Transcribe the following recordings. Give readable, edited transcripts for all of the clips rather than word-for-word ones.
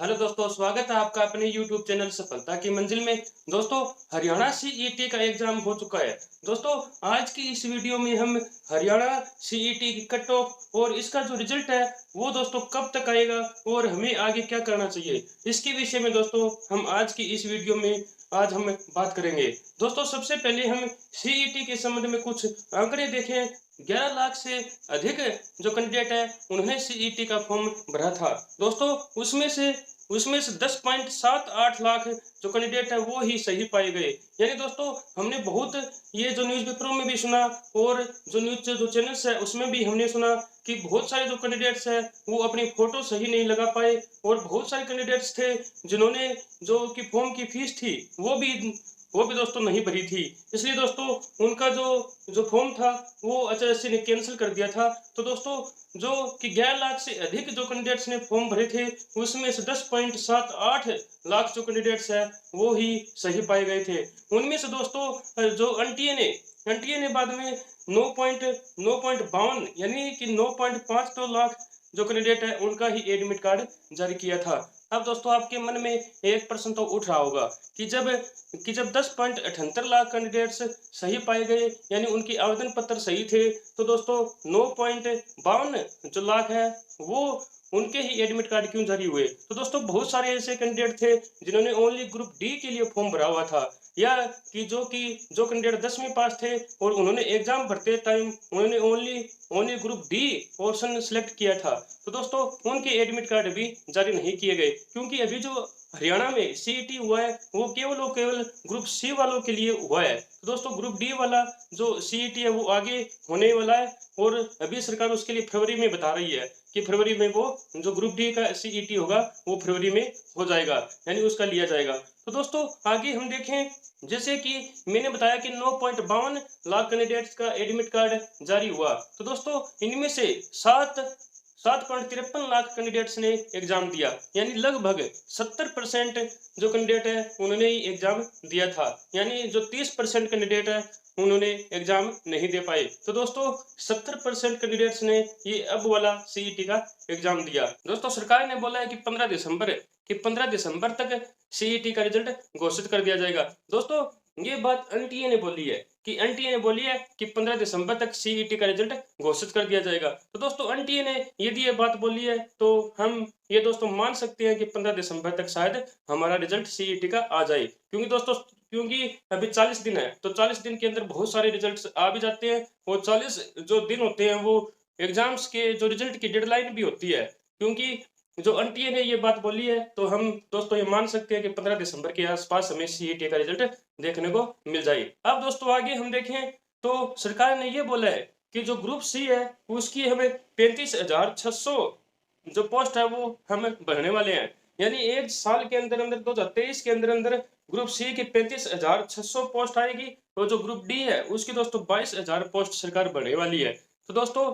Hello दोस्तों, स्वागत है आपका अपने YouTube चैनल सफलता की मंजिल में। दोस्तों, हरियाणा सीईटी का एग्जाम हो चुका है। दोस्तों, आज की इस वीडियो में हम हरियाणा सीईटी की कट ऑफ और इसका जो रिजल्ट है वो दोस्तों कब तक आएगा और हमें आगे क्या करना चाहिए, इसके विषय में दोस्तों हम आज की इस वीडियो में आज हम बात करेंगे। दोस्तों, सबसे पहले हम सीईटी के संबंध में कुछ आंकड़े देखें। 11 लाख से अधिक जो कैंडिडेट है उन्होंने सीईटी का फॉर्म भरा था। दोस्तों, उसमें से 10.78 लाख जो कैंडिडेट है वो ही सही पाए गए। यानी दोस्तों, हमने बहुत ये जो न्यूज़पेपरों में भी सुना और जो न्यूज़ जो चैनल्स है उसमें भी हमने सुना कि बहुत सारे जो कैंडिडेट्स है वो अपनी फोटो सही नहीं लगा पाए और बहुत सारे कैंडिडेट्स थे जिन्होंने जो कि फॉर्म की फीस थी वो भी दोस्तों नहीं भरी थी। इसलिए दोस्तों उनका जो फॉर्म था वो एचआरएससी ने कैंसिल कर दिया था। तो दोस्तों, जो कि 11 लाख से अधिक जो कैंडिडेट्स ने फॉर्म भरे थे उसमें से 10.78 लाख जो कैंडिडेट्स है वो ही सही पाए गए थे। उनमें से दोस्तों जो एनटीए ने बाद में 9.52 यानी कि 9.52 लाख जो कैंडिडेट है उनका ही एडमिट कार्ड जारी किया था। अब दोस्तों, आपके मन में एक प्रश्न तो उठ रहा होगा कि जब 10.78 लाख कैंडिडेट्स सही पाए गए यानी उनकी आवेदन पत्र सही थे, तो दोस्तों 9.52 जो लाख है वो उनके ही एडमिट कार्ड क्यों जारी हुए? तो दोस्तों, बहुत सारे ऐसे कैंडिडेट थे जिन्होंने ओनली ग्रुप डी के लिए फॉर्म भरा हुआ था, या जो कैंडिडेट 10वीं पास थे और उन्होंने एग्जाम भरते टाइम उन्होंने only only group D option select किया था। तो दोस्तों, उनके एडमिट कार्ड भी जारी नहीं किए गए, क्योंकि अभी जो हरियाणा में सीईटी हुआ है वो केवल और केवल ग्रुप सी वालों के लिए हुआ है। तो दोस्तों, ग्रुप डी वाला जो सीईटी है वो आगे होने वाला है और अभी सरकार उसके लिए फरवरी में बता रही है कि फरवरी में वो जो ग्रुप डी का सीईटी होगा वो फरवरी में हो जाएगा, यानी उसका लिया जाएगा। तो दोस्तों, आगे हम देखें, जैसे कि मैंने बताया कि 9.52 लाख कैंडिडेट्स का एडमिट कार्ड जारी हुआ। तो दोस्तों, इनमें से 7.53 लाख कैंडिडेट्स ने एग्जाम दिया, यानी लगभग 70% जो कैंडिडेट है उन्होंने ही एग्जाम दिया था, यानी जो 30% कैंडिडेट है उन्होंने एग्जाम नहीं दे पाए। तो दोस्तों, 70% कैंडिडेट्स ने ये अब वाला सीईटी का एग्जाम दिया। दोस्तों, सरकार ने बोला है कि 15 दिसंबर तक सीईटी का रिजल्ट घोषित कर दिया जाएगा। दोस्तों, ये बात एनटीए ने बोली है कि 15 दिसंबर तक सीईटी का रिजल्ट घोषित कर दिया जाएगा। तो दोस्तों, एनटीए ने यदि ये बात बोली है तो हम ये दोस्तों मान सकते हैं कि 15 दिसंबर तक शायद हमारा रिजल्ट सीईटी का आ जाए, क्योंकि अभी 40 दिन है, तो 40 दिन के अंदर बहुत सारे रिजल्ट्स आ भी जाते हैं और 40 जो दिन होते हैं वो एग्जाम्स के जो रिजल्ट की डेडलाइन भी होती है। क्योंकि जो एनटीए ने ये बात बोली है तो हम दोस्तों ये मान सकते हैं कि 15 दिसंबर के आसपास हमें सीईटी का रिजल्ट देखने को मिल जाए। अब दोस्तों, आगे हम देखें तो सरकार ने ये बोला है कि जो ग्रुप सी है उसकी हमें 35,600 जो पोस्ट है वो हम भरने वाले हैं, यानी एक साल के अंदर अंदर 2023 के अंदर अंदर ग्रुप सी की 35,600 पोस्ट आएगी और जो ग्रुप डी है उसकी दोस्तों 22,000 पोस्ट सरकार भरने वाली है। तो दोस्तों,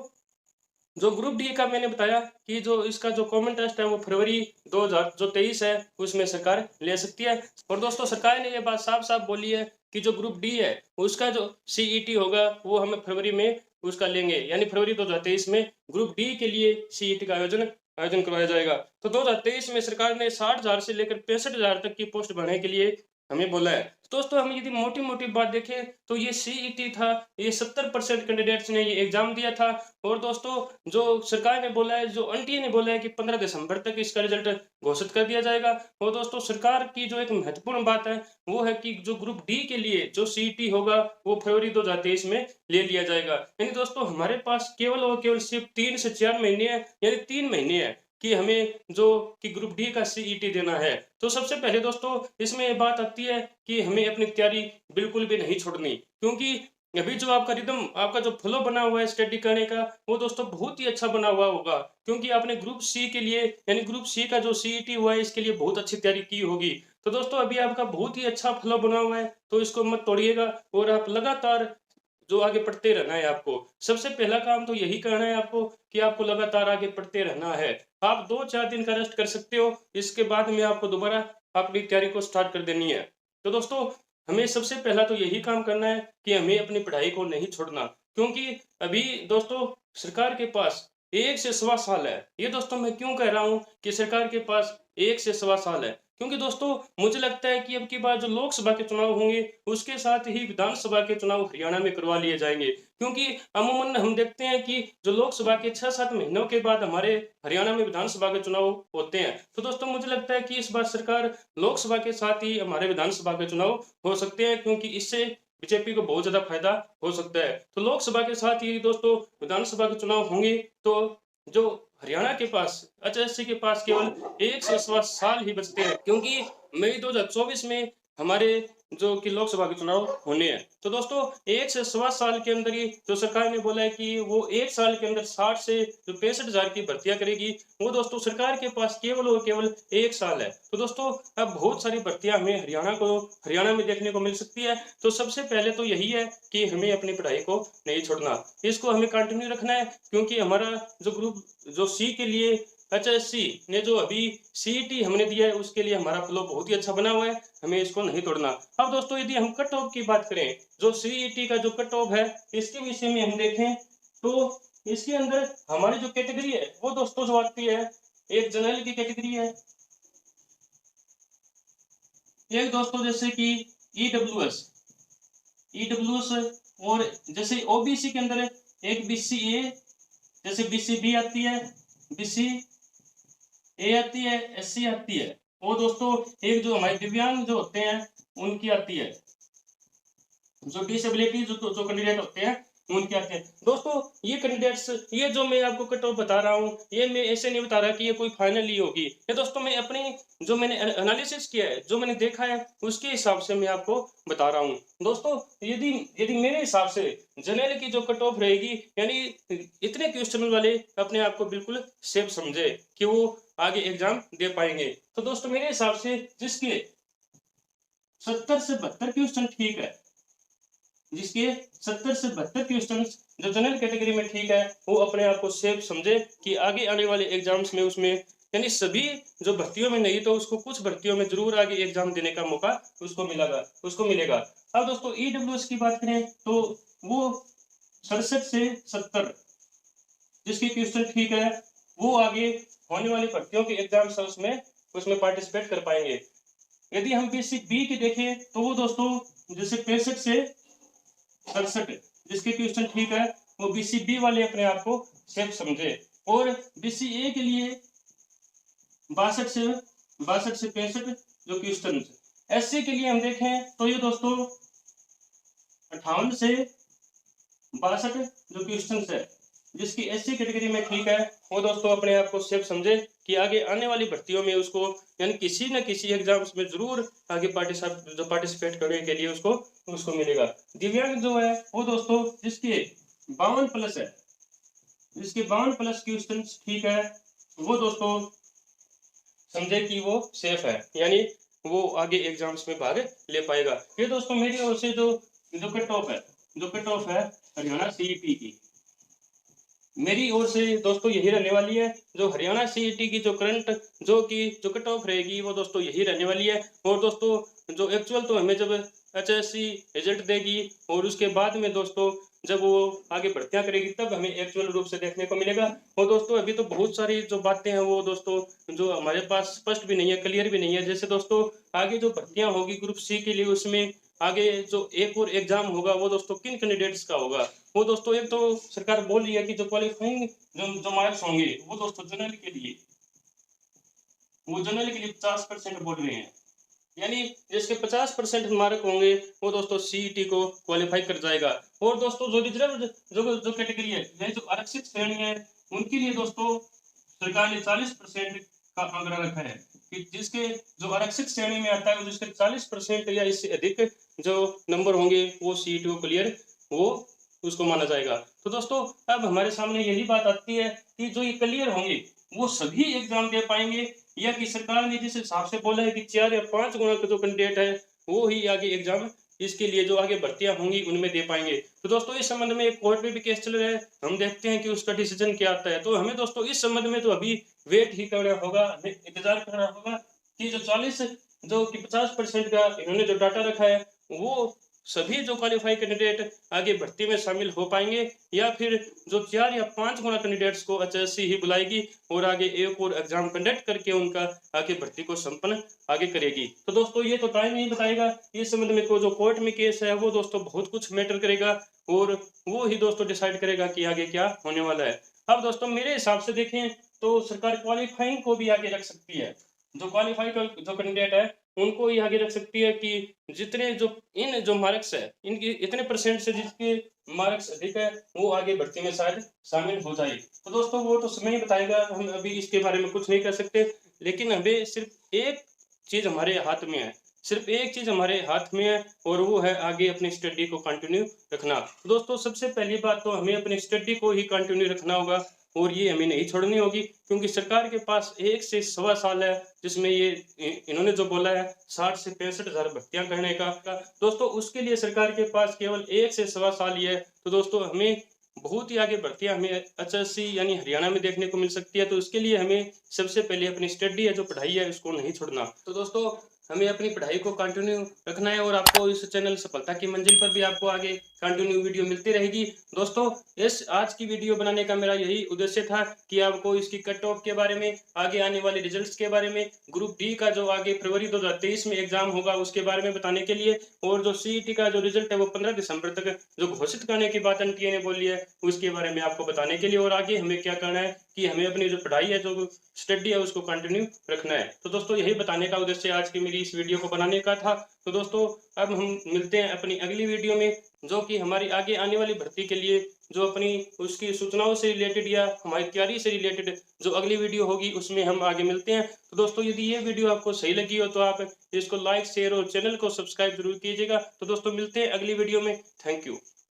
जो ग्रुप डी का मैंने बताया कि जो इसका जो कॉमन टेस्ट है वो फरवरी 2023 है उसमें सरकार ले सकती है। और दोस्तों, सरकार ने ये बात साफ साफ बोली है कि जो ग्रुप डी है उसका जो सीईटी होगा वो हमें फरवरी में उसका लेंगे, यानी फरवरी 2023 में ग्रुप डी के लिए सीईटी का आयोजन आयोजन करवाया जाएगा। तो 2023 में सरकार ने 60,000 से लेकर 65,000 तक की पोस्ट भरने के लिए हमें बोला है। तो दोस्तों, हम यदि मोटी मोटी बात देखें तो ये सीईटी था, ये 70% कैंडिडेट्स ने ये एग्जाम दिया था। और दोस्तों, जो सरकार ने बोला है, जो एनटीए ने बोला है कि 15 दिसंबर तक इसका रिजल्ट घोषित कर दिया जाएगा। और दोस्तों, सरकार की जो एक महत्वपूर्ण बात है वो है कि जो ग्रुप डी के लिए जो सीईटी होगा वो फरवरी 2023 में ले लिया जाएगा। यानी दोस्तों, हमारे पास केवल और केवल सिर्फ 3 से 4 महीने हैं, यानी 3 महीने हैं कि हमें जो कि ग्रुप डी का सीईटी देना है। तो सबसे पहले दोस्तों, इसमें ये बात आती है कि हमें अपनी तैयारी बिल्कुल भी नहीं छोड़नी, क्योंकि अभी जो आपका रिदम, आपका जो फ्लो बना हुआ है स्टडी करने का वो दोस्तों बहुत ही अच्छा बना हुआ होगा, क्योंकि आपने ग्रुप सी के लिए यानी ग्रुप सी का जो सीईटी हुआ है इसके लिए बहुत अच्छी तैयारी की होगी। तो दोस्तों, अभी आपका बहुत ही अच्छा फ्लो बना हुआ है, तो इसको मत तोड़िएगा और आप लगातार जो आगे पढ़ते रहना है आपको। सबसे पहला काम तो यही करना है आपको कि आपको लगातार आगे पढ़ते रहना है। आप 2-4 दिन का रेस्ट कर सकते हो, इसके बाद में आपको दोबारा अपनी तैयारी को स्टार्ट कर देनी है। तो दोस्तों, हमें सबसे पहला तो यही काम करना है कि हमें अपनी पढ़ाई को नहीं छोड़ना, क्योंकि अभी दोस्तों सरकार के पास 1 से सवा साल है। ये दोस्तों मैं क्यों कह रहा हूँ कि सरकार के पास 1 से सवा साल है? क्योंकि दोस्तों मुझे लगता है कि अब की बार जो लोकसभा के चुनाव होंगे, उसके साथ ही विधानसभा के चुनाव हरियाणा में करवा लिए जाएँगे। क्योंकि अमूमन हम देखते हैं कि जो लोकसभा के 6-7 महीनों के बाद हमारे हरियाणा में विधानसभा के चुनाव होते हैं। तो दोस्तों मुझे लगता है कि इस बार सरकार लोकसभा के साथ ही हमारे विधानसभा के चुनाव हो सकते हैं, क्योंकि इससे बीजेपी को बहुत ज़्यादा फ़ायदा हो सकता है। तो लोकसभा के साथ ही दोस्तों विधानसभा के चुनाव होंगे, तो जो हरियाणा के पास एचएससी के पास केवल 1 से सवा साल ही बचते हैं, क्योंकि मई 2024 में हमारे जो कि लोकसभा के चुनाव होने हैं। तो दोस्तों 1 से सवा साल के अंदर ही जो सरकार ने बोला है कि वो 1 साल के अंदर 60 से जो 65,000 की भर्तियाँ करेगी, वो दोस्तों सरकार के पास केवल और केवल 1 साल है। तो दोस्तों अब बहुत सारी भर्तियाँ हमें हरियाणा में देखने को मिल सकती है। तो सबसे पहले तो यही है कि हमें अपनी पढ़ाई को नहीं छोड़ना। इसको हमें कंटिन्यू रखना है, क्योंकि हमारा जो ग्रुप जो सी के लिए एचएससी ने जो अभी सीईटी हमने दिया है, उसके लिए हमारा फ्लो बहुत ही अच्छा बना हुआ है, हमें इसको नहीं तोड़ना। अब दोस्तों यदि हम कट ऑफ की बात करें, जो सीईटी का जो कट ऑफ है, इसके विषय में हम देखें तो इसके अंदर हमारी जो कैटेगरी है, वो दोस्तों जो आती है, एक जनरल की कैटेगरी है, एक दोस्तों जैसे कि ईडब्ल्यूएस ईडब्ल्यूएस और जैसे ओबीसी के अंदर एक बीसीए, जैसे बीसीबी आती है, बीसी ए आती है, एससी आती है। वो दोस्तों एक जो हमारे दिव्यांग जो होते हैं, उनकी आती है, जो डिसेबिलिटी जो कैंडिडेट होते हैं, उनके आते हैं। दोस्तों ये कैंडिडेट्स, ये जो मैं आपको कट ऑफ बता रहा हूँ, ये मैं ऐसे नहीं बता रहा कि ये कोई फाइनल ही होगी। ये दोस्तों मैं अपनी जो मैंने एनालिसिस किया है, जो मैंने देखा है, उसके हिसाब से मैं आपको बता रहा हूँ। दोस्तों यदि यदि मेरे हिसाब से जनरल की जो कट ऑफ रहेगी, यानी इतने क्वेश्चन वाले अपने आप को बिल्कुल सेफ समझे कि वो आगे एग्जाम दे पाएंगे। तो दोस्तों मेरे हिसाब से जिसके 70 से 72 क्वेश्चन ठीक है, जिसके 70 से 72 क्वेश्चन जो जनरल कैटेगरी में ठीक है, वो अपने आप को सेफ समझे कि आगे आने वाले एग्जाम्स में उसमें, यानी सभी जो भर्तियों में नहीं तो उसको कुछ भर्तियों में जरूर आगे एग्जाम देने का मौका उसको मिलेगा। अब दोस्तों ईडब्ल्यूएस की बात करें तो वो 67 से 70 जिसके क्वेश्चन ठीक है, वो आगे होने वाली भर्तियों के एग्जाम्स उसमें उसमें पार्टिसिपेट कर पाएंगे। यदि हम बीसी बी की देखें तो वो दोस्तों जैसे 65 से 67 जिसके क्वेश्चन ठीक है, वो बीसीबी वाले अपने आप को सेफ समझे। और बीसीए के लिए 62 से 65 जो क्वेश्चन, एससी के लिए हम देखें तो ये दोस्तों 58 से 62 जो क्वेश्चन है, जिसकी एससी कैटेगरी में ठीक है, वो दोस्तों अपने आप को सेफ समझे कि आगे आने वाली भर्तियों में उसको, यानी किसी न किसी एग्जाम्स में जरूर आगे पार्टिसिपेट करने के लिए उसको मिलेगा। दिव्यांग जो है वो दोस्तों जिसके 52 प्लस है, जिसके 52 प्लस क्वेश्चन ठीक है, वो दोस्तों समझे कि वो सेफ है, यानी वो आगे एग्जाम्स में भाग ले पाएगा। ये दोस्तों मेरी ओर से जो जो कट ऑफ है हरियाणा सीईटी की, मेरी ओर से दोस्तों यही रहने वाली है। जो हरियाणा सीईटी की जो करंट जो कट ऑफ रहेगी, वो दोस्तों यही रहने वाली है। और दोस्तों जो एक्चुअल तो हमें जब एचएससी रिजल्ट देगी और उसके बाद में दोस्तों जब वो आगे भर्तियां करेगी, तब हमें एक्चुअल रूप से देखने को मिलेगा। और दोस्तों अभी तो बहुत सारी जो बातें हैं वो दोस्तों जो हमारे पास स्पष्ट भी नहीं है, क्लियर भी नहीं है। जैसे दोस्तों आगे जो भर्तियां होगी ग्रुप सी के लिए, उसमें आगे जो एक और एग्जाम होगा, वो दोस्तों किन कैंडिडेट्स का होगा। वो दोस्तों एक तो सरकार बोल रही है कि जो क्वालिफाइंग जो मार्क्स होंगे, वो दोस्तों जनरल के लिए 50% बोल रहे हैं, यानी जिसके 50% मार्क होंगे वो दोस्तों सीईटी को क्वालिफाई कर जाएगा। और दोस्तों जो रिजर्व जो कैटेगरी है, यानी जो आरक्षित श्रेणी है, उनके लिए दोस्तों सरकार ने 40% का आंकड़ा रखा है कि जिसके जो आरक्षित श्रेणी में आता है, जिसके 40% या इससे अधिक जो नंबर होंगे, वो सीईटी को क्लियर वो उसको माना जाएगा। तो दोस्तों अब हमारे सामने यही बात आती है कि जो ये क्लियर होंगे वो सभी एग्जाम दे पाएंगे, या कि सरकार ने जिस हिसाब से बोला है कि 4 या 5 गुना का जो कैंडिडेट है वो ही आगे एग्जाम, इसके लिए जो आगे भर्तियां होंगी उनमें दे पाएंगे। तो दोस्तों इस संबंध में एक कोर्ट में भी केस चल रहा है, हम देखते हैं कि उसका डिसीजन क्या आता है। तो हमें दोस्तों इस संबंध में तो अभी वेट ही करना होगा, हमें इंतजार करना होगा कि जो 40 जो कि 50% का इन्होंने जो डाटा रखा है, वो सभी जो क्वालिफाई कैंडिडेट आगे भर्ती में शामिल हो पाएंगे, या फिर जो 4 या 5 गुना कैंडिडेट्स को एचएससी ही बुलाएगी और आगे एक और एग्जाम कंडक्ट करके उनका आगे भर्ती को संपन्न आगे करेगी। तो दोस्तों ये तो टाइम ही बताएगा। इस संबंध में को जो कोर्ट में केस है वो दोस्तों बहुत कुछ मैटर करेगा, और वो ही दोस्तों डिसाइड करेगा कि आगे क्या होने वाला है। अब दोस्तों मेरे हिसाब से देखें तो सरकार क्वालिफाइंग को भी आगे रख सकती है। जो क्वालिफाई का जो कैंडिडेट है उनको ये आगे रख सकती है कि जितने जो इन जो मार्क्स है इनकी इतने परसेंट से जिसके मार्क्स अधिक है वो आगे भर्ती में शायद शामिल हो जाए। तो दोस्तों वो तो समय ही बताएगा, हम अभी इसके बारे में कुछ नहीं कर सकते। लेकिन हमें सिर्फ एक चीज हमारे हाथ में है, सिर्फ एक चीज हमारे हाथ में है, और वो है आगे अपनी स्टडी को कंटिन्यू रखना। तो दोस्तों सबसे पहली बात तो हमें अपनी स्टडी को ही कंटिन्यू रखना होगा, और ये हमें नहीं छोड़नी होगी, क्योंकि सरकार के पास 1 से सवा साल है जिसमें ये इन्होंने जो बोला है 60 से 65,000 भर्तियां करने का दोस्तों उसके लिए सरकार के पास केवल 1 से सवा साल ही है। तो दोस्तों हमें बहुत ही आगे भर्तियां हमें एचएससी यानी हरियाणा में देखने को मिल सकती है। तो इसके लिए हमें सबसे पहले अपनी स्टडी है जो पढ़ाई है उसको नहीं छोड़ना। तो दोस्तों हमें अपनी पढ़ाई को कंटिन्यू रखना है, और आपको इस चैनल सफलता की मंजिल पर भी आपको आगे कंटिन्यू वीडियो मिलती रहेगी। दोस्तों इस आज की वीडियो बनाने का मेरा यही उद्देश्य था कि आपको इसकी कट ऑफ के बारे में, आगे आने वाले रिजल्ट्स के बारे में, ग्रुप डी का जो आगे फरवरी 2023 में एग्जाम होगा उसके बारे में बताने के लिए, और जो सीईटी का जो रिजल्ट है वो 15 दिसंबर तक जो घोषित करने की बात एनटीए ने बोली है उसके बारे में आपको बताने के लिए, और आगे हमें क्या करना है कि हमें अपनी जो पढ़ाई है जो स्टडी है उसको कंटिन्यू रखना है। तो दोस्तों यही बताने का उद्देश्य आज की मेरी इस वीडियो को बनाने का था। तो दोस्तों अब हम मिलते हैं अपनी अगली वीडियो में, जो कि हमारी आगे आने वाली भर्ती के लिए जो अपनी उसकी सूचनाओं से रिलेटेड या हमारी तैयारी से रिलेटेड जो अगली वीडियो होगी उसमें हम आगे मिलते हैं। तो दोस्तों यदि ये वीडियो आपको सही लगी हो तो आप इसको लाइक शेयर और चैनल को सब्सक्राइब जरूर कीजिएगा। तो दोस्तों मिलते हैं अगली वीडियो में। Thank you.